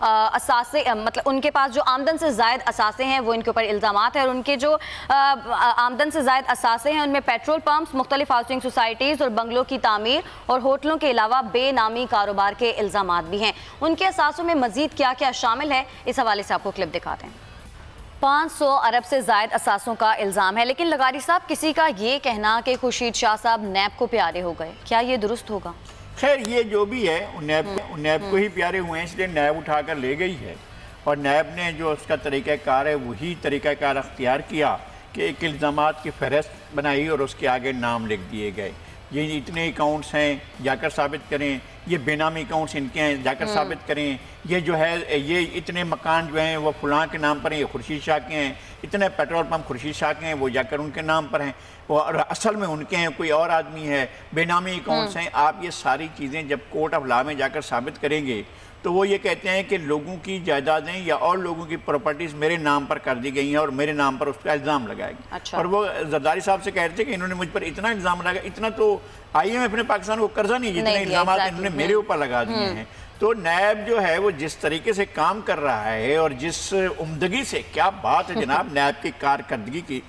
اثاثے مطلب ان کے پاس جو آمدن سے زائد اثاثے ہیں وہ ان کے اوپر الزامات ہیں، اور ان کے جو آمدن سے زائد اثاثے ہیں ان میں پیٹرول پمپس، مختلف ہاؤسنگ سوسائٹیز اور بنگلوں کی تعمیر اور ہوٹلوں کے علاوہ بے نامی کاروبار کے الزامات بھی ہیں۔ ان کے اثاثوں میں مزید کیا کیا شامل ہے، اس حوالے سے آپ کو کلپ دکھاتے ہیں۔ 500 ارب سے زائد اثاثوں کا الزام ہے، لیکن لغاری صاحب کسی کا یہ کہنا کہ خورشید شاہ صاحب نیب کو پیارے ہو گئے، کیا یہ درست ہوگا؟ خیر یہ جو بھی ہے نیب کو ہی پیارے ہوئے ہیں، اس لیے نیب اٹھا کر لے گئی ہے، اور نیب نے جو اس کا طریقہ کار ہے وہی طریقہ کار اختیار کیا کہ ایک الزامات کی فہرست بنائی اور اس کے آگے نام لکھ دیے گئے، یہ اتنے اکاؤنٹس ہیں جا کر ثابت کریں، یہ بے نامی اکاؤنٹس ان کے ہیں جا کر ثابت کریں، یہ جو ہے یہ اتنے مکان جو ہیں وہ فلاں کے نام پر ہیں، یہ خورشید شاہ کے ہیں، اتنے پیٹرول پمپ خورشید شاہ کے ہیں وہ جا کر ان کے نام پر ہیں، اور اصل میں ان کے ہیں کوئی اور آدمی ہے، بے نامی اکاؤنٹس ہیں۔ آپ یہ ساری چیزیں جب کورٹ آف لا میں جا کر ثابت کریں گے تو وہ یہ کہتے ہیں کہ لوگوں کی جائیدادیں یا اور لوگوں کی پراپرٹیز میرے نام پر کر دی گئی ہیں اور میرے نام پر اس کا الزام لگائے گا۔ اور وہ زرداری صاحب سے کہہ رہے تھے کہ انہوں نے مجھ پر اتنا الزام لگا، اتنا تو IMF نے پاکستان کو قرضہ نہیں، جتنے الزامات انہوں نے میرے اوپر لگا دیے ہیں۔ تو نیب جو ہے وہ جس طریقے سے کام کر رہا ہے اور جس عمدگی سے، کیا بات ہے جناب نیب کی کارکردگی کی،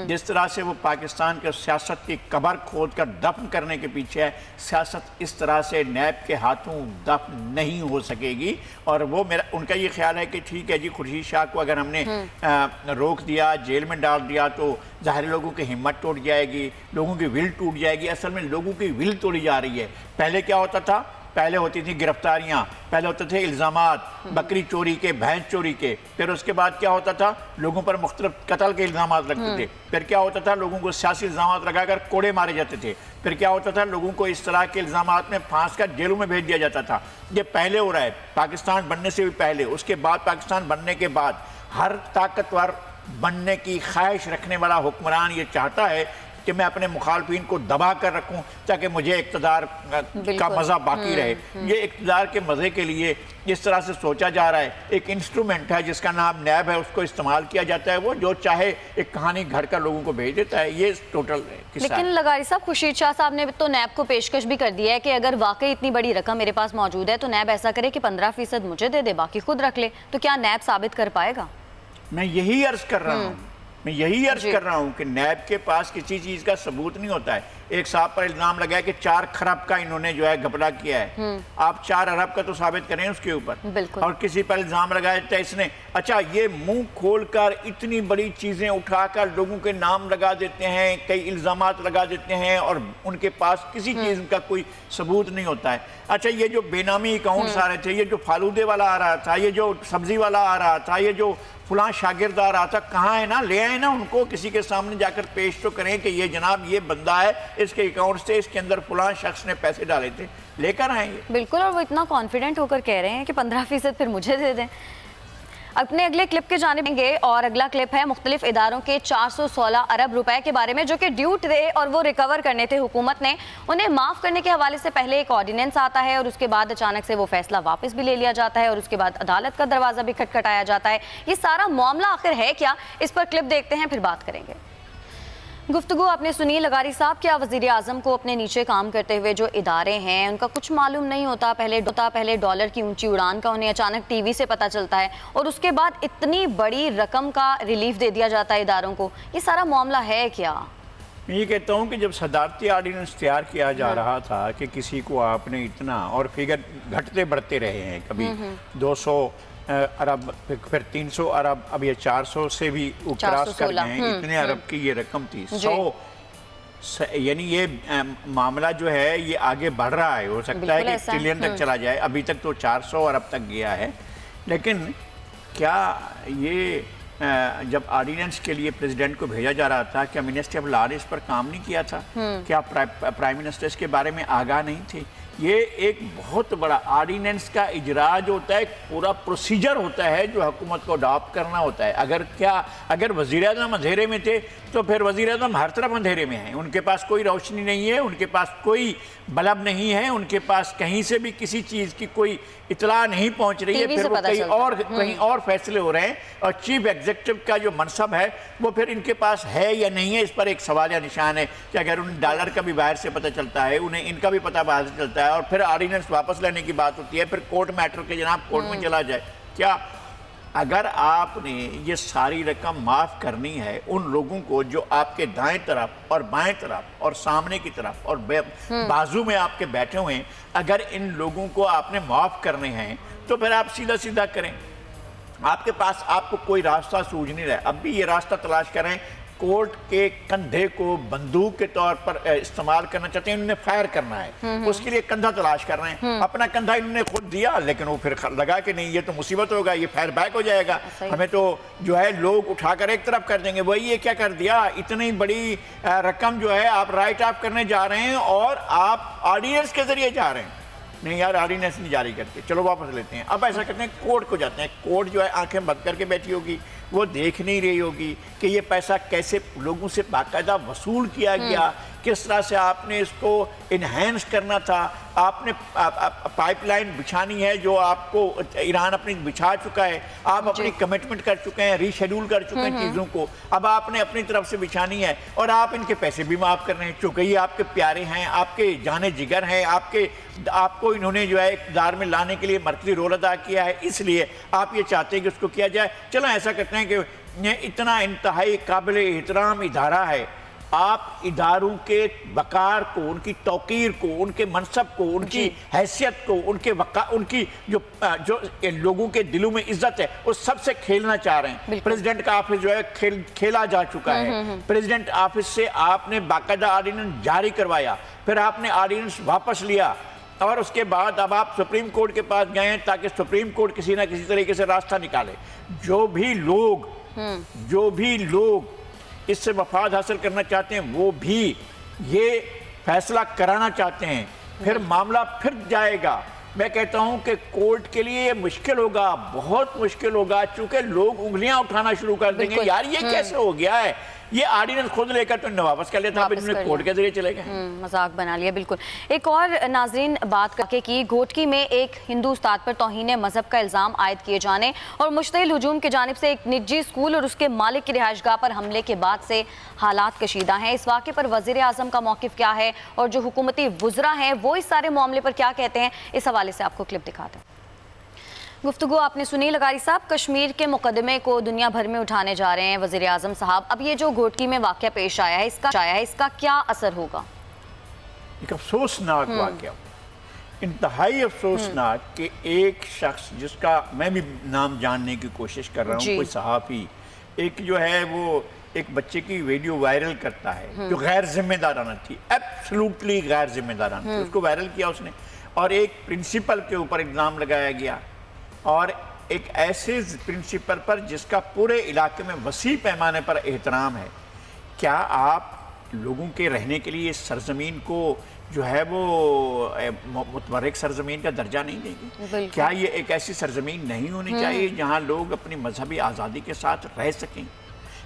جس طرح سے وہ پاکستان کے سیاست کی قبر کھود کر دفن کرنے کے پیچھے ہے، سیاست اس طرح سے نیب کے ہاتھوں دفن نہیں ہو سکے گی۔ اور وہ ان کا یہ خیال ہے کہ ٹھیک ہے جی خورشید شاہ کو اگر ہم نے روک دیا، جیل میں ڈال دیا تو ظاہر لوگوں کی ہمت ٹوٹ جائے گی، لوگوں کی ول ٹوٹ جائے گی۔ اصل میں لوگوں کی ول توڑی جا رہی ہے۔ پہلے کیا ہوتا تھا؟ پہلے ہوتی تھی گرفتاریاں، پہلے ہوتے تھے الزامات بکری چوری کے، بھینس چوری کے، پھر اس کے بعد کیا ہوتا تھا؟ لوگوں پر مختلف قتل کے الزامات لگتے تھے، پھر کیا ہوتا تھا؟ لوگوں کو سیاسی الزامات لگا کر کوڑے مارے جاتے تھے، پھر کیا ہوتا تھا؟ لوگوں کو اس طرح کے الزامات میں پھانس کر جیلوں میں بھیج دیا جاتا تھا۔ یہ پہلے ہو رہا ہے، پاکستان بننے سے بھی پہلے، اس کے بعد پاکستان بننے کے بعد ہر طاقتور بننے کی خواہش رکھنے والا حکمران یہ چاہتا ہے کہ میں اپنے مخالفین کو دبا کر رکھوں تاکہ مجھے اقتدار کا مزہ باقی رہے۔ یہ اقتدار کے مزے کے لیے جس طرح سے سوچا جا رہا ہے، ایک انسٹرومنٹ ہے جس کا نام نیب ہے، اس کو استعمال کیا جاتا ہے، وہ جو چاہے ایک کہانی گھڑ کر لوگوں کو بھیج دیتا ہے۔ یہ ٹوٹل قصہ ہے۔ لیکن لغاری صاحب خورشید شاہ صاحب نے تو نیب کو پیشکش بھی کر دیا ہے کہ اگر واقعی اتنی بڑی رقم میرے پاس موجود ہے تو نیب ایسا کرے کہ 15% مجھے دے دے، باقی خود رکھ لے، تو کیا نیب ثابت کر پائے گا؟ میں یہی عرض کر رہا ہوں کہ نیب کے پاس کسی چیز کا ثبوت نہیں ہوتا ہے۔ ایک صاحب پر الزام لگا ہے کہ 4 خراب کا انہوں نے جو ہے گھپلا کیا ہے، آپ 4 ارب کا تو ثابت کریں اس کے اوپر۔ اور کسی پر الزام لگایا تھا اس نے، اچھا یہ منہ کھول کر اتنی بڑی چیزیں اٹھا کر لوگوں کے نام لگا دیتے ہیں، کئی الزامات لگا دیتے ہیں اور ان کے پاس کسی چیز کا کوئی ثبوت نہیں ہوتا ہے۔ اچھا یہ جو بے نامی اکاؤنٹس آ رہے تھے، یہ جو فالودے والا آ رہا تھا، یہ جو سبزی والا آ رہا تھا، یہ جو فلاں شاگرد آ رہا تھا، کہاں ہے نا؟ لے آئے نا ان کو، کسی کے سامنے جا کر پیش تو کریں کہ یہ جناب یہ بندہ ہے، اس کے اکاؤنٹ سے اس کے اندر فلاں شخص نے پیسے ڈالے تھے، لے کر آئیں گے۔ بالکل، اور وہ اتنا کانفیڈنٹ ہو کر کہہ رہے ہیں کہ 15% پھر مجھے دے دیں۔ اپنے اگلے کلپ کے جانب گے اور اگلا کلپ ہے مختلف اداروں کے 416 ارب روپے کے بارے میں جو کہ ڈیو تھے اور وہ ریکور کرنے تھے حکومت نے، انہیں معاف کرنے کے حوالے سے پہلے ایک آرڈیننس آتا ہے اور اس کے بعد اچانک سے وہ فیصلہ واپس بھی لے لیا جاتا ہے اور اس کے بعد عدالت کا دروازہ بھی کھٹکھٹایا جاتا ہے۔ یہ سارا معاملہ آخر ہے کیا؟ اس پر کلپ دیکھتے ہیں پھر بات کریں گے۔ گفتگو آپ نے سنی لغاری صاحب، کیا وزیر اعظم کو اپنے نیچے کام کرتے ہوئے جو ادارے ہیں ان کا کچھ معلوم نہیں ہوتا؟ پہلے ڈالر کی اونچی اڑان کا انہیں اچانک ٹی وی سے پتہ چلتا ہے اور اس کے بعد اتنی بڑی رقم کا ریلیف دے دیا جاتا ہے اداروں کو۔ یہ سارا معاملہ ہے کیا؟ میں یہ کہتا ہوں کہ جب صدارتی آرڈیننس تیار کیا جا رہا تھا کہ کسی کو آپ نے اتنا، اور فگر گھٹتے بڑھتے رہے ہیں، کبھی 200 ارب، پھر 300 ارب، اب یہ 400 سے بھی کراس کر گئے ہیں، اتنے ارب کی یہ رقم تھی۔ 100 یعنی یہ معاملہ جو ہے یہ آگے بڑھ رہا ہے، ہو سکتا ہے کہ ٹریلین تک چلا جائے، ابھی تک تو 400 ارب تک گیا ہے۔ لیکن کیا یہ جب آرڈیننس کے لیے پریزیڈنٹ کو بھیجا جا رہا تھا، کیا منسٹری آف لا نے اس پر کام نہیں کیا تھا؟ کیا پرائم منسٹر اس کے بارے میں آگاہ نہیں تھے؟ یہ ایک بہت بڑا آرڈیننس کا اجرا جو ہوتا ہے، ایک پورا پروسیجر ہوتا ہے جو حکومت کو اڈاپٹ کرنا ہوتا ہے۔ اگر وزیر اعظم اندھیرے میں تھے تو پھر وزیر اعظم ہر طرف اندھیرے میں ہیں، ان کے پاس کوئی روشنی نہیں ہے، ان کے پاس کوئی بلب نہیں ہے، ان کے پاس کہیں سے بھی کسی چیز کی کوئی اطلاع نہیں پہنچ رہی ہے، پھر وہ کہیں اور فیصلے ہو رہے ہیں، اور چیف ایگزیکٹو کا جو منصب ہے وہ پھر ان کے پاس ہے یا نہیں ہے، اس پر ایک سوال یا نشان ہے کہ اگر انہیں ڈالر کا بھی باہر سے پتہ چلتا ہے، انہیں ان کا بھی پتہ باہر سے چلتا ہے، ہے اور پھر آرڈیننس واپس لینے کی بات ہوتی ہے, پھر کورٹ میٹر کے جناب کورٹ میں چلا جائے. کیا اگر آپ نے یہ ساری رقم معاف کرنی ہے ان لوگوں کو جو آپ کے دائیں طرف اور بائیں طرف اور سامنے کی طرف اور بازو میں آپ کے بیٹھے ہوئے ہیں, اگر ان لوگوں کو آپ نے معاف کرنے ہیں تو پھر آپ سیدھا سیدھا کریں. آپ کے پاس آپ کو کوئی راستہ سوجھ نہیں رہا, اب بھی یہ راستہ تلاش کریں. کورٹ کے کندھے کو بندوق کے طور پر استعمال کرنا چاہتے ہیں, انہوں نے فائر کرنا ہے, اس کے لیے کندھا تلاش کر رہے ہیں. اپنا کندھا انہوں نے خود دیا لیکن وہ پھر لگا کہ نہیں یہ تو مصیبت ہوگا, یہ فائر بیک ہو جائے گا, ہمیں تو جو ہے لوگ اٹھا کر ایک طرف کر دیں گے. وہی یہ کیا کر دیا, اتنی بڑی رقم جو ہے آپ رائٹ آف کرنے جا رہے ہیں اور آپ آرڈیننس کے ذریعے جا رہے ہیں. نہیں یار آرڈیننس نہیں جاری کرتے, چلو واپس لیتے ہیں. اب ایسا کرتے ہیں کورٹ کو جاتے ہیں, کورٹ جو ہے آنکھیں بند کر کے بیٹھی ہوگی, وہ دیکھ نہیں رہی ہوگی کہ یہ پیسہ کیسے لوگوں سے باقاعدہ وصول کیا گیا, کس طرح سے آپ نے اس کو انہینس کرنا تھا, آپ نے پائپ لائن بچھانی ہے جو آپ کو ایران اپنی بچھا چکا ہے, آپ اپنی کمٹمنٹ کر چکے ہیں, ری شیڈول کر چکے ہیں چیزوں کو, اب آپ نے اپنی طرف سے بچھانی ہے اور آپ ان کے پیسے بھی معاف کر رہے ہیں چونکہ یہ آپ کے پیارے ہیں, آپ کے جانے جگر ہیں, آپ کو انہوں نے جو ہے اقتدار میں لانے کے لیے مرکزی رول ادا کیا ہے, اس لیے آپ یہ چاہتے ہیں کہ اس کو کیا جائے. چلو ایسا کرتے ہیں کہ یہ اتنا انتہائی قابل احترام ادارہ ہے, آپ اداروں کے وقار کو, ان کی توقیر کو, ان کے منصب کو, ان کی حیثیت کو, ان کی جو لوگوں کے دلوں میں عزت ہے اس سب سے کھیلنا چاہ رہے ہیں. پریزیڈنٹ کا آفس جو ہے کھیلا جا چکا ہے, پریزیڈنٹ آفس سے آپ نے باقاعدہ آرڈیننس جاری کروایا, پھر آپ نے آرڈیننس واپس لیا اور اس کے بعد اب آپ سپریم کورٹ کے پاس گئے ہیں تاکہ سپریم کورٹ کسی نہ کسی طریقے سے راستہ نکالے. جو بھی لوگ اس سے مفاد حاصل کرنا چاہتے ہیں وہ بھی یہ فیصلہ کرانا چاہتے ہیں, پھر معاملہ پھر جائے گا. میں کہتا ہوں کہ کورٹ کے لیے یہ مشکل ہوگا, بہت مشکل ہوگا, چونکہ لوگ انگلیاں اٹھانا شروع کر دیں گے, یار یہ کیسے ہو گیا ہے, یہ آرڈیننس خود لے کر تو انہیں واپس کر لیتا, پھر انہیں کورٹ کے ذریعے چلے گئے. مذاق بنا لیا. بالکل. ایک اور ناظرین بات کر کے گھوٹکی میں ایک ہندو استاد پر توہین مذہب کا الزام عائد کیے جانے اور مشتعل ہجوم کی جانب سے ایک نجی اسکول اور اس کے مالک کی رہائش گاہ پر حملے کے بعد سے حالات کشیدہ ہیں. اس واقعے پر وزیر اعظم کا موقف کیا ہے اور جو حکومتی وزراء ہیں وہ اس سارے معاملے پر کیا کہتے ہیں, اس حوالے سے آپ کو کلپ دکھاتے ہیں. گفتگو آپ نے سنی لغاری صاحب. کشمیر کے مقدمے کو دنیا بھر میں اٹھانے جا رہے ہیں وزیر اعظم صاحب. اب یہ جو گھوٹکی میں واقعہ پیش آیا ہے اس کا کیا اثر ہوگا؟ ایک افسوسناک واقعہ, انتہائی افسوسناک کہ ایک شخص جس کا میں بھی نام جاننے کی کوشش کر رہا ہوں, کوئی صحافی, ایک جو ہے وہ ایک بچے کی ویڈیو وائرل کرتا ہے جو غیر ذمہ دارانہ تھی, ایبسلوٹلی غیر ذمہ دارانہ تھی, اس کو وائرل کیا اس نے اور ایک پرنسپل کے اوپر الزام لگایا گیا, اور ایک ایسے پرنسپل پر جس کا پورے علاقے میں وسیع پیمانے پر احترام ہے. کیا آپ لوگوں کے رہنے کے لیے اس سرزمین کو جو ہے وہ متبرک سرزمین کا درجہ نہیں دیں گے؟ کیا یہ ایک ایسی سرزمین نہیں ہونی چاہیے جہاں لوگ اپنی مذہبی آزادی کے ساتھ رہ سکیں؟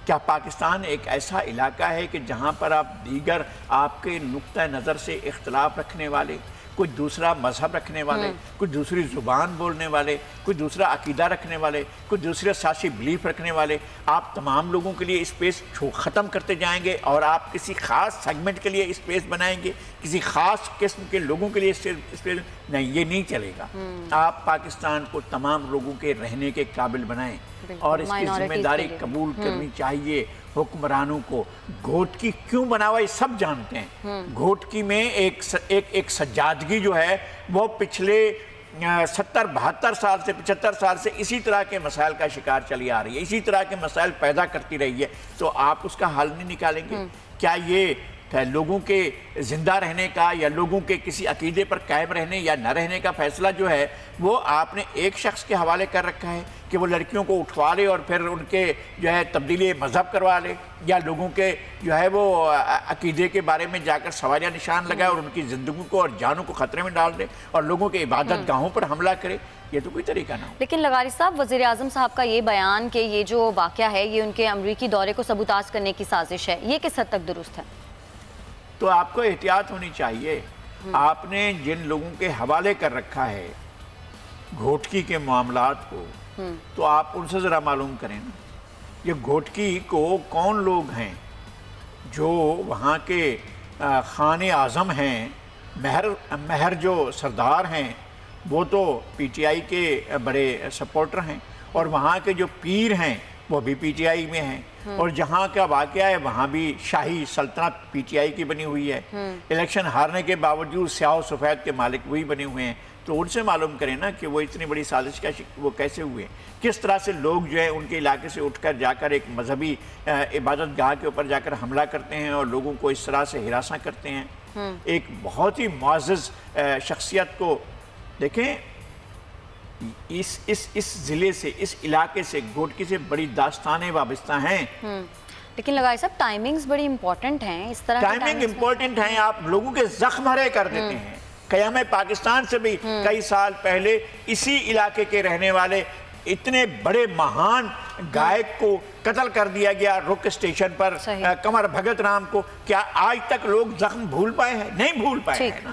کیا پاکستان ایک ایسا علاقہ ہے کہ جہاں پر آپ دیگر آپ کے نقطہ نظر سے اختلاف رکھنے والے, کوئی دوسرا مذہب رکھنے والے, کوئی دوسری زبان بولنے والے, کوئی دوسرا عقیدہ رکھنے والے, کوئی دوسرے سیاسی بلیف رکھنے والے, آپ تمام لوگوں کے لیے اسپیس ختم کرتے جائیں گے اور آپ کسی خاص سیگمنٹ کے لیے اسپیس بنائیں گے, کسی خاص قسم کے لوگوں کے لیے اسپیس نہیں, یہ نہیں چلے گا. آپ پاکستان کو تمام لوگوں کے رہنے کے قابل بنائیں اور اس کی ذمہ داری قبول کرنی چاہیے حکمرانوں کو. گھوٹکی کیوں بنا ہوا یہ سب جانتے ہیں. گھوٹکی میں ایک سجادگی جو ہے وہ پچھلے 70-72 سال سے 75 سال سے اسی طرح کے مسائل کا شکار چلی آ رہی ہے, اسی طرح کے مسائل پیدا کرتی رہی ہے, تو آپ اس کا حل نہیں نکالیں گے؟ کیا یہ لوگوں کے زندہ رہنے کا یا لوگوں کے کسی عقیدے پر قائم رہنے یا نہ رہنے کا فیصلہ جو ہے وہ آپ نے ایک شخص کے حوالے کر رکھا ہے کہ وہ لڑکیوں کو اٹھوا لے اور پھر ان کے جو ہے تبدیلی مذہب کروا لے, یا لوگوں کے جو ہے وہ عقیدے کے بارے میں جا کر سوالیہ نشان لگائے اور ان کی زندگیوں کو اور جانوں کو خطرے میں ڈال دے اور لوگوں کے عبادت گاہوں پر حملہ کرے؟ یہ تو کوئی طریقہ نہ ہو. لیکن لغاری صاحب, وزیر اعظم صاحب کا یہ بیان کہ یہ جو واقعہ ہے یہ ان کے امریکی دورے کو سبوتاژ کرنے کی سازش ہے, یہ کس حد تک درست ہے؟ تو آپ کو احتیاط ہونی چاہیے. آپ نے جن لوگوں کے حوالے کر رکھا ہے گھوٹکی کے معاملات کو, تو آپ ان سے ذرا معلوم کریں نا, یہ گھوٹکی کو کون لوگ ہیں جو وہاں کے خان اعظم ہیں مہر جو سردار ہیں وہ تو پی ٹی آئی کے بڑے سپورٹر ہیں، اور وہاں کے جو پیر ہیں وہ بھی پی ٹی آئی میں ہیں، اور جہاں کا واقعہ ہے وہاں بھی شاہی سلطنت پی ٹی آئی کی بنی ہوئی ہے، الیکشن ہارنے کے باوجود سیاہ و سفید کے مالک وہی بنے ہوئے ہیں۔ تو ان سے معلوم کریں نا کہ وہ اتنی بڑی سازش کا وہ کیسے ہوئے، کس طرح سے لوگ جو ہے ان کے علاقے سے اٹھ کر جا کر ایک مذہبی عبادت گاہ کے اوپر جا کر حملہ کرتے ہیں اور لوگوں کو اس طرح سے ہراساں کرتے ہیں۔ ایک بہت ہی معزز شخصیت کو دیکھیں، اس ضلع سے، اس علاقے سے گھوٹکی سے بڑی داستانیں وابستہ ہیں۔ لیکن لگائے صاحب ٹائمنگز بڑی امپورٹنٹ ہیں، اس طرح ٹائمنگ امپورٹنٹ ہیں، آپ لوگوں کے زخم ہرے کر دیتے ہیں۔ قیام پاکستان سے بھی کئی سال پہلے اسی علاقے کے رہنے والے اتنے بڑے مہان گائک کو قتل کر دیا گیا رک اسٹیشن پر، کمر بھگت رام کو۔ کیا آج تک لوگ زخم بھول پائے ہیں؟ نہیں بھول پائے ہیں نا،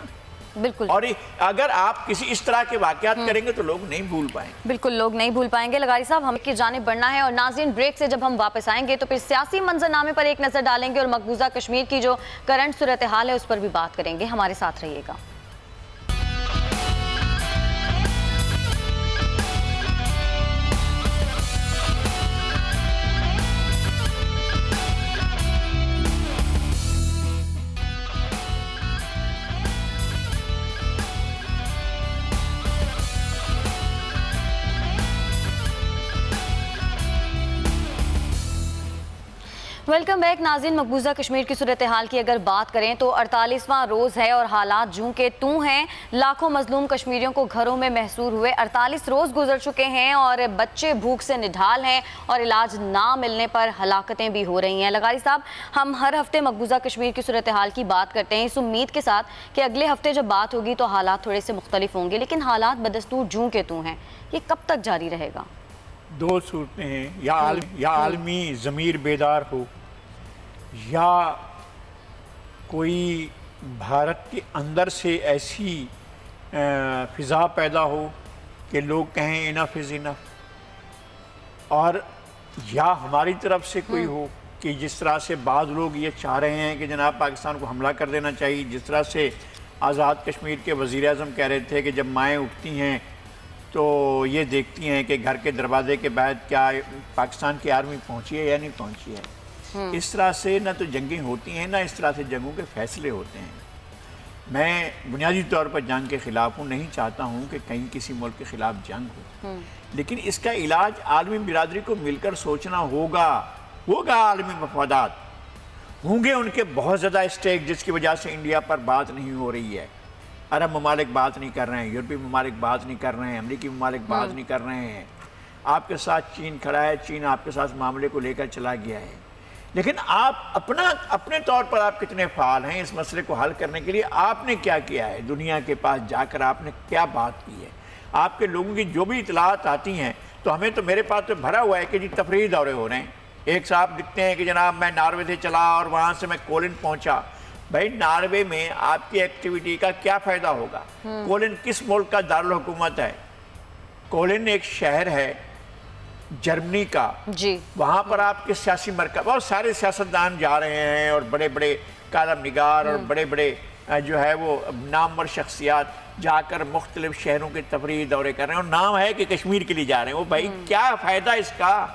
بالکل۔ اور اگر آپ کسی اس طرح کے واقعات کریں گے تو لوگ نہیں بھول پائیں گے، بالکل لوگ نہیں بھول پائیں گے۔ لغاری صاحب ہم کی جانب بڑھنا ہے، اور ناظرین بریک سے جب ہم واپس آئیں گے تو پھر سیاسی منظرنامے پر ایک نظر ڈالیں گے اور مقبوضہ کشمیر کی جو کرنٹ صورتحال ہے اس پر بھی بات کریں گے۔ ہمارے ساتھ رہیے گا۔ ویلکم بیک ناظرین۔ مقبوضہ کشمیر کی صورتحال کی اگر بات کریں تو 48واں روز ہے اور حالات جوں کے توں ہیں۔ لاکھوں مظلوم کشمیریوں کو گھروں میں محصور ہوئے 48 روز گزر چکے ہیں اور بچے بھوک سے نڈھال ہیں اور علاج نہ ملنے پر ہلاکتیں بھی ہو رہی ہیں۔ لغاری صاحب ہم ہر ہفتے مقبوضہ کشمیر کی صورتحال کی بات کرتے ہیں اس امید کے ساتھ کہ اگلے ہفتے جب بات ہوگی تو حالات تھوڑے سے مختلف ہوں گے، لیکن حالات بدستور جوں کے توں ہیں، یہ کب تک جاری رہے گا؟ دو صورتیں ہیں، یا عالمی ضمیر بیدار ہو، یا کوئی بھارت کے اندر سے ایسی فضا پیدا ہو کہ لوگ کہیں انف از انف، اور یا ہماری طرف سے کوئی ہو کہ جس طرح سے بعض لوگ یہ چاہ رہے ہیں کہ جناب پاکستان کو حملہ کر دینا چاہیے، جس طرح سے آزاد کشمیر کے وزیر اعظم کہہ رہے تھے کہ جب مائیں اٹھتی ہیں تو یہ دیکھتی ہیں کہ گھر کے دروازے کے بعد کیا پاکستان کی آرمی پہنچی ہے یا نہیں پہنچی ہے۔ اس طرح سے نہ تو جنگیں ہوتی ہیں نہ اس طرح سے جنگوں کے فیصلے ہوتے ہیں۔ میں بنیادی طور پر جنگ کے خلاف ہوں، نہیں چاہتا ہوں کہ کہیں کسی ملک کے خلاف جنگ ہو، لیکن اس کا علاج عالمی برادری کو مل کر سوچنا ہوگا۔ عالمی مفادات ہوں گے، ان کے بہت زیادہ اسٹیک، جس کی وجہ سے انڈیا پر بات نہیں ہو رہی ہے۔ عرب ممالک بات نہیں کر رہے ہیں، یورپی ممالک بات نہیں کر رہے ہیں، امریکی ممالک بات نہیں کر رہے ہیں۔ آپ کے ساتھ چین کھڑا ہے، چین آپ کے ساتھ معاملے کو لے کر چلا گیا ہے، لیکن آپ اپنے طور پر آپ کتنے فعال ہیں اس مسئلے کو حل کرنے کے لیے؟ آپ نے کیا کیا ہے؟ دنیا کے پاس جا کر آپ نے کیا بات کی ہے؟ آپ کے لوگوں کی جو بھی اطلاعات آتی ہیں تو ہمیں تو، میرے پاس تو بھرا ہوا ہے کہ جی تفریحی دورے ہو رہے ہیں۔ ایک صاحب لکھتے ہیں کہ جناب میں ناروے سے چلا اور وہاں سے میں کولن پہنچا۔ بھائی ناروے میں آپ کی ایکٹیویٹی کا کیا فائدہ ہوگا؟ کولن کس ملک کا دارالحکومت ہے؟ کولن ایک شہر ہے جرمنی کا، جی وہاں پر آپ کے سیاسی مرکز، بہت سارے سیاستدان جا رہے ہیں اور بڑے بڑے کالم نگار اور بڑے بڑے جو ہے وہ نامور شخصیات جا کر مختلف شہروں کے تفریحی دورے کر رہے ہیں، اور نام ہے کہ کشمیر کے لیے جا رہے ہیں۔ وہ بھائی کیا فائدہ اس کا؟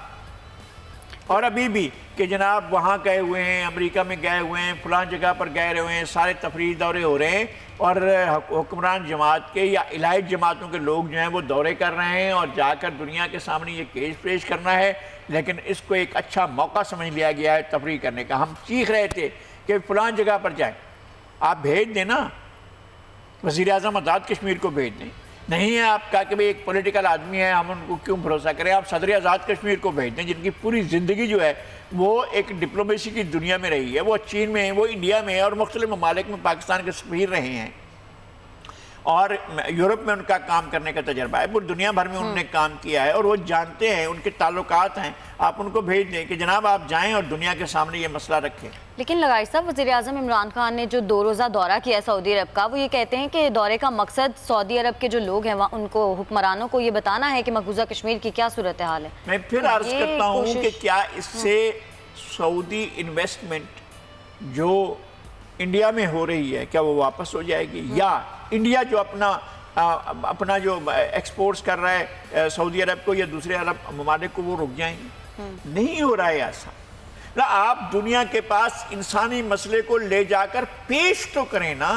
اور ابھی بھی کہ جناب وہاں گئے ہوئے ہیں، امریکہ میں گئے ہوئے ہیں، فلاں جگہ پر گئے ہوئے ہیں، سارے تفریحی دورے ہو رہے ہیں، اور حکمران جماعت کے یا الہی جماعتوں کے لوگ جو ہیں وہ دورے کر رہے ہیں اور جا کر دنیا کے سامنے یہ کیس پیش کرنا ہے، لیکن اس کو ایک اچھا موقع سمجھ لیا گیا ہے تفریح کرنے کا۔ ہم چیخ رہے تھے کہ فلاں جگہ پر جائیں، آپ بھیج دیں نا، وزیر اعظم آزاد کشمیر کو بھیج دیں۔ نہیں ہے آپ کا کہ ایک پولیٹیکل آدمی ہے، ہم ان کو کیوں بھروسہ کریں؟ آپ صدر آزاد کشمیر کو بھیج دیں، جن کی پوری زندگی جو ہے وہ ایک ڈپلومیسی کی دنیا میں رہی ہے، وہ چین میں ہیں، وہ انڈیا میں ہیں، اور مختلف ممالک میں پاکستان کے سفیر رہے ہیں، اور یورپ میں ان کا کام کرنے کا تجربہ ہے، پوری دنیا بھر میں انہوں نے کام کیا ہے اور وہ جانتے ہیں، ان کے تعلقات ہیں۔ آپ ان کو بھیج دیں کہ جناب آپ جائیں اور دنیا کے سامنے یہ مسئلہ رکھیں۔ لیکن لغاری صاحب وزیر اعظم عمران خان نے جو 2 روزہ دورہ کیا ہے سعودی عرب کا، وہ یہ کہتے ہیں کہ دورے کا مقصد سعودی عرب کے جو لوگ ہیں ان کو، حکمرانوں کو یہ بتانا ہے کہ مقبوضہ کشمیر کی کیا صورتحال ہے۔ میں پھر عرض کرتا ہوں کہ کیا اس سے سعودی انویسٹمنٹ جو انڈیا میں ہو رہی ہے کیا وہ واپس ہو جائے گی، یا انڈیا جو اپنا جو ایکسپورٹس کر رہا ہے سعودی عرب کو یا دوسرے عرب ممالک کو وہ رک جائیں گے؟ نہیں ہو رہا ہے ایسا. آپ دنیا کے پاس انسانی مسئلے کو لے جا کر پیش تو کریں نا.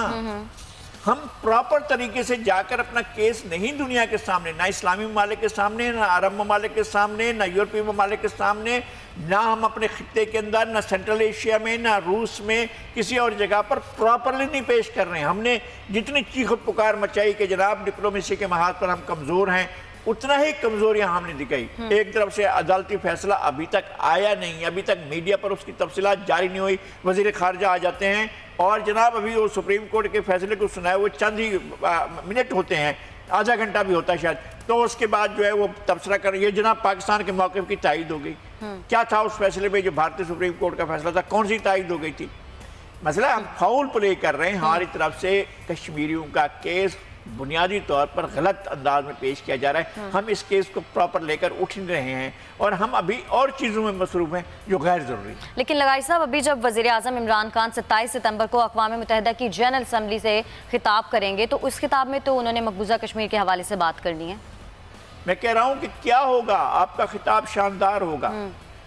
ہم پراپر طریقے سے جا کر اپنا کیس نہیں دنیا کے سامنے، نہ اسلامی ممالک کے سامنے، نہ عرب ممالک کے سامنے، نہ یورپی ممالک کے سامنے، نہ ہم اپنے خطے کے اندر، نہ سینٹرل ایشیا میں، نہ روس میں، کسی اور جگہ پر پراپرلی نہیں پیش کر رہے ہیں. ہم نے جتنی چیخ و پکار مچائی کہ جناب ڈپلومیسی کے محاذ پر ہم کمزور ہیں، اتنا ہی کمزوریاں ہم نے دکھائی. ایک طرف سے عدالتی فیصلہ ابھی تک آیا نہیں، ابھی تک میڈیا پر اس کی تفصیلات جاری نہیں ہوئی. وزیر خارجہ آ جاتے ہیں اور جناب ابھی وہ سپریم کورٹ کے فیصلے کو سنائے وہ چند ہی منٹ ہوتے ہیں، آدھا گھنٹہ بھی ہوتا ہے شاید، تو اس کے بعد جو ہے وہ تبصرہ کر یہ جناب پاکستان کے موقف کی تائید ہو گئی. کیا تھا اس فیصلے میں جو بھارتی سپریم کورٹ کا فیصلہ تھا، کون سی تائید ہو گئی تھی؟ مسئلہ ہم فاؤل پلے کر رہے ہیں. ہماری طرف سے کشمیریوں کا کیس بنیادی طور پر غلط انداز میں پیش کیا جا رہا ہے. ہم اس کیس کو پراپر لے کر اٹھ نہیں رہے ہیں اور ہم ابھی اور چیزوں میں مصروف ہیں جو غیر ضروری ہیں. لیکن لغاری صاحب ابھی جب وزیر اعظم عمران خان 27 ستمبر کو اقوام متحدہ کی جنرل اسمبلی سے خطاب کریں گے تو اس خطاب میں تو انہوں نے مقبوضہ کشمیر کے حوالے سے بات کرنی ہے. میں کہہ رہا ہوں کہ کیا ہوگا، آپ کا خطاب شاندار ہوگا،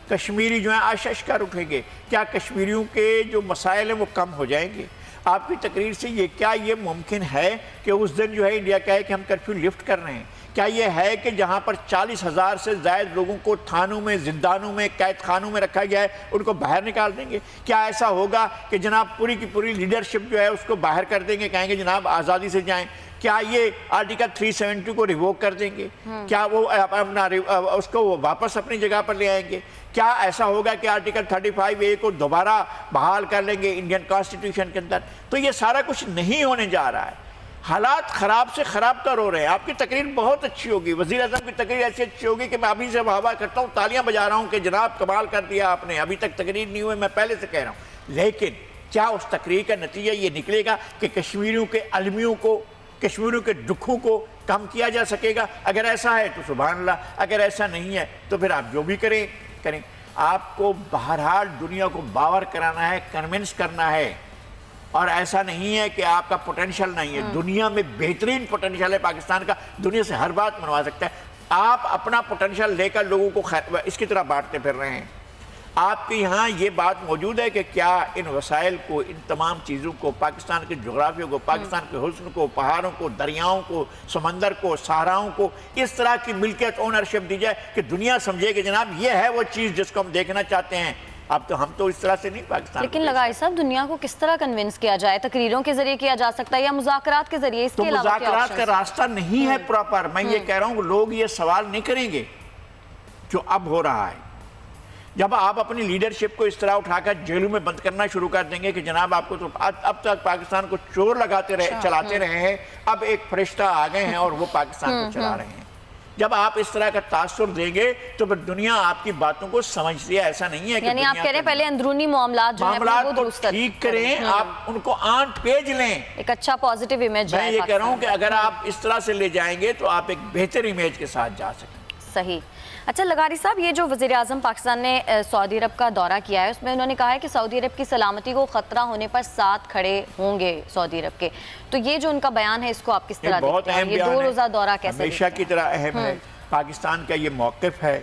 کشمیری جو ہیں آشش کر اٹھیں گے. کیا کشمیریوں کے جو مسائل ہیں وہ کم ہو جائیں گے؟ آپ کی تقریر سے یہ ممکن ہے کہ اس دن جو ہے انڈیا کہے کہ ہم کرفیو لفٹ کر رہے ہیں؟ کیا یہ ہے کہ جہاں پر 40,000 سے زائد لوگوں کو تھانوں میں، زندانوں میں، قید خانوں میں رکھا گیا ہے ان کو باہر نکال دیں گے؟ کیا ایسا ہوگا کہ جناب پوری کی پوری لیڈرشپ جو ہے اس کو باہر کر دیں گے، کہیں گے جناب آزادی سے جائیں؟ کیا یہ آرٹیکل 370 کو ریووک کر دیں گے؟ کیا وہ اپنا اس کو واپس اپنی جگہ پر لے آئیں گے؟ کیا ایسا ہوگا کہ آرٹیکل 35A کو دوبارہ بحال کر لیں گے انڈین کانسٹیٹیوشن کے اندر؟ تو یہ سارا کچھ نہیں ہونے جا رہا ہے. حالات خراب سے خراب تر ہو رہے ہیں. آپ کی تقریر بہت اچھی ہوگی، وزیر اعظم کی تقریر ایسی اچھی ہوگی کہ میں ابھی سے واہ واہ کرتا ہوں، تالیاں بجا رہا ہوں کہ جناب کمال کر دیا آپ نے. ابھی تک تقریر نہیں ہوئی، میں پہلے سے کہہ رہا ہوں. لیکن کیا اس تقریر کا نتیجہ یہ نکلے گا کہ کشمیریوں کے المیوں کو، کشمیریوں کے دکھوں کو کم کیا جا سکے گا؟ اگر ایسا ہے تو سبحان اللہ، اگر ایسا نہیں ہے تو پھر آپ جو بھی کریں. آپ کو بہرحال دنیا کو باور کرانا ہے، کنونس کرنا ہے. اور ایسا نہیں ہے کہ آپ کا پوٹینشل نہیں ہے. دنیا میں بہترین پوٹینشل ہے پاکستان کا، دنیا سے ہر بات منوا سکتا ہے. آپ اپنا پوٹینشل لے کر لوگوں کو اس کی طرح بانٹتے پھر رہے ہیں. آپ کے یہاں یہ بات موجود ہے کہ کیا ان وسائل کو، ان تمام چیزوں کو، پاکستان کے جغرافیہ کو، پاکستان کے حسن کو، پہاڑوں کو، دریاؤں کو، سمندر کو، صحراؤں کو اس طرح کی ملکیت، اونرشپ دی جائے کہ دنیا سمجھے کہ جناب یہ ہے وہ چیز جس کو ہم دیکھنا چاہتے ہیں؟ اب تو ہم تو اس طرح سے نہیں پاکستان. لیکن لغاری صاحب دنیا کو کس طرح کنونس کیا جائے؟ تقریروں کے ذریعے کیا جا سکتا ہے یا مذاکرات کے ذریعے؟ اس کے علاوہ مذاکرات کا راستہ نہیں ہے پراپر. میں یہ کہہ رہا ہوں کہ لوگ یہ سوال نہیں کریں گے جو اب ہو رہا ہے. جب آپ اپنی لیڈرشپ کو اس طرح اٹھا کر جیلوں میں بند کرنا شروع کر دیں گے کہ جناب آپ کو تو اب تک پاکستان کو چور لگاتے رہے، چلاتے رہے ہیں، اب ایک فرشتہ آ گئے ہیں اور وہ پاکستان کو چلا رہے ہیں. جب آپ اس طرح کا تاثر دیں گے تو پھر دنیا آپ کی باتوں کو سمجھتی ہے. ایسا نہیں ہے کہ یعنی آپ کہہ رہے ہیں پہلے اندرونی معاملات جو ہیں وہ درست ٹھیک کریں، آپ ان کو آنٹ پیج لیں، ایک اچھا پازیٹیو امیج میں یہ کہہ رہا ہوں کہ اگر آپ اس طرح سے لے جائیں گے تو آپ ایک بہتر امیج کے ساتھ جا سکیں. صحیح. اچھا لغاری صاحب، یہ جو وزیر اعظم پاکستان نے سعودی عرب کا دورہ کیا ہے اس میں انہوں نے کہا ہے کہ سعودی عرب کی سلامتی کو خطرہ ہونے پر ساتھ کھڑے ہوں گے سعودی عرب کے. تو یہ جو ان کا بیان ہے اس کو آپ کس طرح دیکھتے ہیں؟ یہ 2 روزہ دورہ کیسے ہمیشہ کی طرح اہم ہے. پاکستان کا یہ موقف ہے.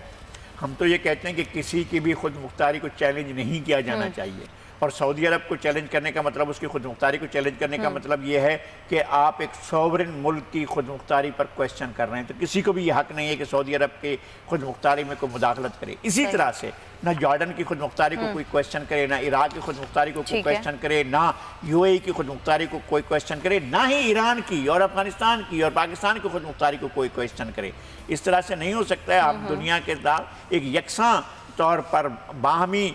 ہم تو یہ کہتے ہیں کہ کسی کی بھی خود مختاری کو چیلنج نہیں کیا جانا چاہیے. اور سعودی عرب کو چیلنج کرنے کا مطلب، اس کی خود مختاری کو چیلنج کرنے کا مطلب یہ ہے کہ آپ ایک سوورن ملک کی خود مختاری پر کویسچن کر رہے ہیں. تو کسی کو بھی یہ حق نہیں ہے کہ سعودی عرب کی خود مختاری میں کوئی مداخلت کرے. اسی طرح سے نہ جارڈن کی خود مختاری کو کوئی کویسچن کرے، نہ عراق کی خود مختاری کو کوئی کویسچن کرے، نہ UAE کی خود مختاری کو کوئی کویسچن کرے، نہ ہی ایران کی اور افغانستان کی اور پاکستان کی خود مختاری کو کوئی کویسچن کرے. اس طرح سے نہیں ہو سکتا ہے. آپ دنیا کے ساتھ ایک یکساں طور پر باہمی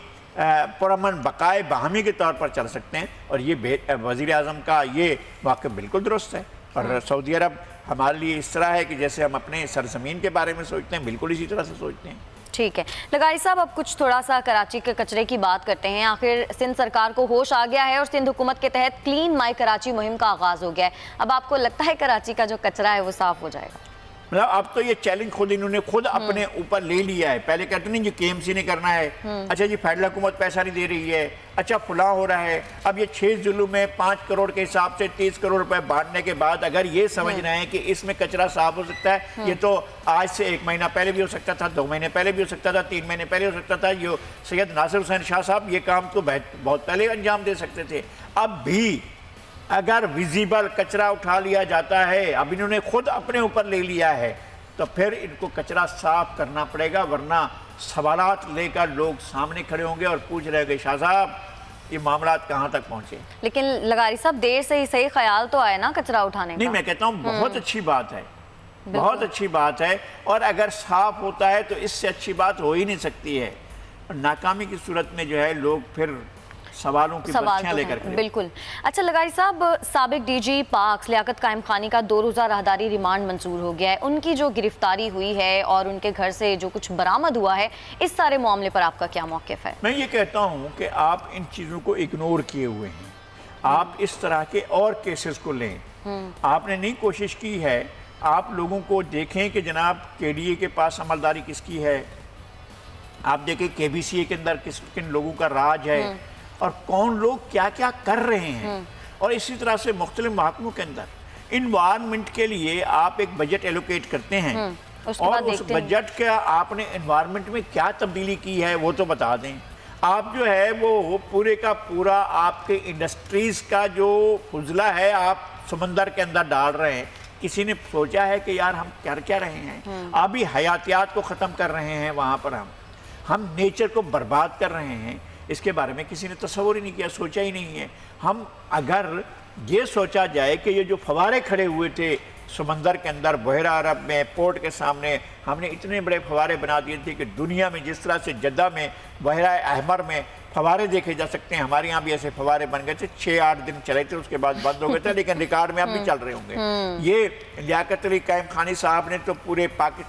پرامن بقائے باہمی کے طور پر چل سکتے ہیں. اور یہ وزیر اعظم کا یہ موقف بالکل درست ہے. اور سعودی عرب ہمارے لیے اس طرح ہے کہ جیسے ہم اپنے سرزمین کے بارے میں سوچتے ہیں، بالکل اسی طرح سے سوچتے ہیں. ٹھیک ہے لغاری صاحب، اب کچھ تھوڑا سا کراچی کے کچرے کی بات کرتے ہیں. آخر سندھ سرکار کو ہوش آ گیا ہے اور سندھ حکومت کے تحت کلین مائی کراچی مہم کا آغاز ہو گیا ہے. اب آپ کو لگتا ہے کراچی کا جو کچرا ہے وہ صاف ہو جائے گا؟ مطلب اب تو یہ چیلنج خود انہوں نے خود اپنے اوپر لے لیا ہے. پہلے کہتے نہیں جی KMC نے کرنا ہے, اچھا جی فیڈرل حکومت پیسہ نہیں دے رہی ہے, اچھا فلاں ہو رہا ہے. اب یہ 6 ضلعوں میں 5 کروڑ کے حساب سے 30 کروڑ روپے بانٹنے کے بعد اگر یہ سمجھ رہے ہیں کہ اس میں کچرا صاف ہو سکتا ہے, یہ تو آج سے 1 مہینہ پہلے بھی ہو سکتا تھا, 2 مہینے پہلے بھی ہو سکتا تھا, 3 مہینے پہلے ہو سکتا تھا. یہ سید ناصر حسین شاہ صاحب یہ کام تو بہت پہلے انجام دے سکتے تھے. اب بھی اگر ویزیبل کچرا اٹھا لیا جاتا ہے, اب انہوں نے خود اپنے اوپر لے لیا ہے, تو پھر ان کو کچرا صاف کرنا پڑے گا, ورنہ سوالات لے کر لوگ سامنے کھڑے ہوں گے اور پوچھ رہے گے شاہ صاحب یہ معاملات کہاں تک پہنچے. لیکن لغاری صاحب دیر سے ہی صحیح خیال تو آئے نا کچرا اٹھانے کا. نہیں, میں کہتا ہوں بہت اچھی بات ہے, بہت اچھی بات ہے, اور اگر صاف ہوتا ہے تو اس سے اچھی بات ہو ہی نہیں سکتی ہے. ناکامی کی صورت میں جو ہے لوگ پھر سوالوں کی برچیاں لے کر کھڑے. بالکل. اچھا لغاری صاحب, سابق DG پاکس لیاقت قائم خانی کا 2 روزہ راہداری ریمانڈ منظور ہو گیا ہے. ان کی جو گرفتاری ہوئی ہے اور ان کے گھر سے جو کچھ برآمد ہوا ہے, اس سارے معاملے پر آپ کا کیا موقف ہے؟ میں یہ کہتا ہوں کہ آپ ان چیزوں کو اگنور کیے ہوئے ہیں. آپ اس طرح کے اور کیسز کو لیں. آپ نے نہیں کوشش کی ہے, آپ لوگوں کو دیکھیں کہ جناب KDA کے پاس عملداری کس کی ہے, آپ دیکھیں KBCA کے اندر کن لوگوں کا راج ہے, اور کون لوگ کیا کیا کر رہے ہیں. اور اسی طرح سے مختلف محکموں کے اندر انوائرمنٹ کے لیے آپ ایک بجٹ ایلوکیٹ کرتے ہیں, اور اس بجٹ کا آپ نے انوائرمنٹ میں کیا تبدیلی کی ہے وہ تو بتا دیں. آپ جو ہے وہ پورے کا پورا آپ کے انڈسٹریز کا جو فضلہ ہے آپ سمندر کے اندر ڈال رہے ہیں. کسی نے سوچا ہے کہ یار ہم کر کیا رہے ہیں؟ آبی حیاتیات کو ختم کر رہے ہیں, وہاں پر ہم نیچر کو برباد کر رہے ہیں. اس کے بارے میں کسی نے تصور ہی نہیں کیا, سوچا ہی نہیں ہے. ہم اگر یہ سوچا جائے کہ یہ جو فوارے کھڑے ہوئے تھے سمندر کے اندر, بحیرہ عرب میں پورٹ کے سامنے, ہم نے اتنے بڑے فوارے بنا دیے تھے کہ دنیا میں جس طرح سے جدہ میں بحیرہ احمر میں فوارے دیکھے جا سکتے ہیں, ہمارے یہاں بھی ایسے فوارے بن گئے تھے. 6-8 دن چلے تھے, اس کے بعد بند ہو گئے تھے, لیکن ریکارڈ میں اب بھی چل رہے ہوں گے. یہ لیاقت علی قائم خانی صاحب نے تو پورے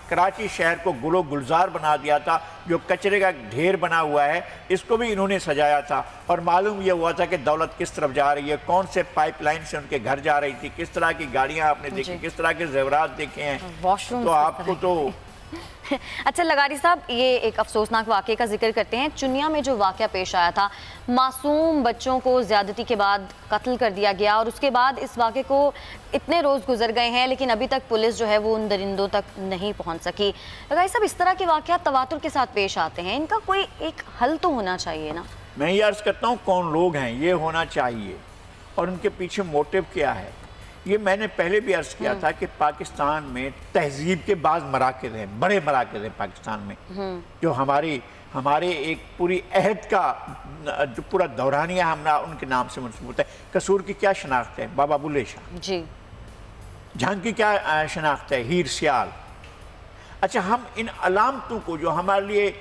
کراچی شہر کو گل و گلزار بنا دیا تھا, جو کچرے کا ڈھیر بنا ہوا ہے اس کو بھی انہوں نے سجایا تھا. اور معلوم یہ ہوا تھا کہ دولت کس طرف جا رہی ہے, کون سے پائپ لائن سے ان کے گھر جا رہی تھی, کس طرح کی گاڑیاں آپ نے دیکھی, کس طرح کے زیورات دیکھے ہیں. تو آپ کو تو اچھا لغاری صاحب, یہ ایک افسوسناک واقعے کا ذکر کرتے ہیں. چنیا میں جو واقعہ پیش آیا تھا, معصوم بچوں کو زیادتی کے بعد قتل کر دیا گیا, اور اس کے بعد اس واقعے کو اتنے روز گزر گئے ہیں لیکن ابھی تک پولیس جو ہے وہ ان درندوں تک نہیں پہنچ سکی. لغاری صاحب, اس طرح کے واقعات تواتر کے ساتھ پیش آتے ہیں, ان کا کوئی ایک حل تو ہونا چاہیے نا؟ میں یہ عرض کرتا ہوں کون لوگ ہیں, یہ ہونا چاہیے, اور ان کے پیچھے موٹیو کیا ہے. یہ میں نے پہلے بھی عرض کیا تھا کہ پاکستان میں تہذیب کے بعض مراکز ہیں, بڑے مراکز ہیں پاکستان میں, جو ہمارے ایک پوری عہد کا جو پورا دورانیہ ہمارا ان کے نام سے منسوب ہوتا ہے. قصور کی کیا شناخت ہے؟ بابا بلے شاہ. جی. جھنگ کی کیا شناخت ہے؟ ہیر سیال. اچھا, ہم ان علامتوں کو جو ہمارے لیے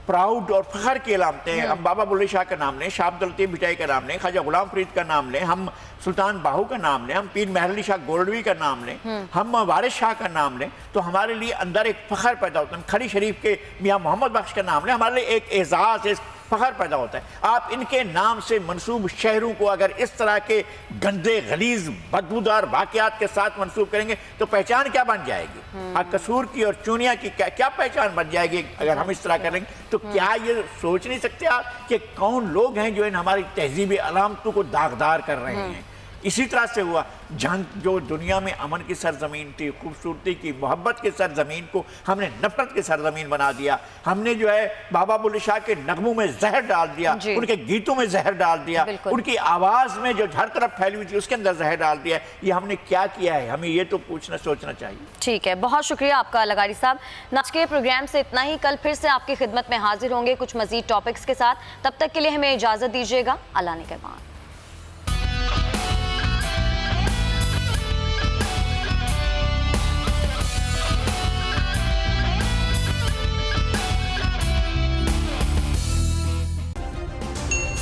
پراؤڈ اور فخر کی علامتیں ہیں, ہم بابا بلے شاہ کا نام لیں, شاہ عبداللطیف بھٹائی کا نام لیں, خواجہ غلام فرید کا نام لیں, ہم سلطان باہو کا نام لیں, ہم پیر مہر علی شاہ گولڈوی کا نام لیں, ہم وارث شاہ کا نام لیں, تو ہمارے لیے اندر ایک فخر پیدا ہوتا ہے. کھڑی شریف کے میاں محمد بخش کا نام لیں, ہمارے لیے ایک اعزاز, ایک فخر پیدا ہوتا ہے. آپ ان کے نام سے منسوب شہروں کو اگر اس طرح کے گندے غلیظ بدبودار واقعات کے ساتھ منسوب کریں گے تو پہچان کیا بن جائے گی؟ قصور کی اور چونیا کی کیا پہچان بن جائے گی اگر ہم اس طرح کریں گے؟ تو کیا یہ سوچ نہیں سکتے آپ کہ کون لوگ ہیں جو ان ہماری تہذیبی علامتوں کو داغدار کر رہے ہیں؟ اسی طرح سے ہوا جنگ, جو دنیا میں امن کی سرزمین تھی, خوبصورتی کی, محبت کی سرزمین کو ہم نے نفرت کی سرزمین بنا دیا. ہم نے جو ہے بابا بلے شاہ کے نغموں میں زہر ڈال دیا, ان کے گیتوں میں زہر ڈال دیا, ان کی آواز میں جو ہر طرف پھیلی ہوئی تھی اس کے اندر زہر ڈال دیا. یہ ہم نے کیا کیا ہے؟ ہمیں یہ تو سوچنا چاہیے. ٹھیک ہے, بہت شکریہ آپ کا لغاری صاحب. آج کے پروگرام سے اتنا ہی. کل پھر سے آپ کی خدمت میں حاضر ہوں گے کچھ مزید ٹاپکس کے ساتھ. تب تک کے لیے ہمیں اجازت دیجیے گا. اللہ نگہبان.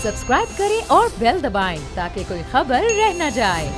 سبسکرائب کریں اور بیل دبائیں تاکہ کوئی خبر رہ نہ جائے.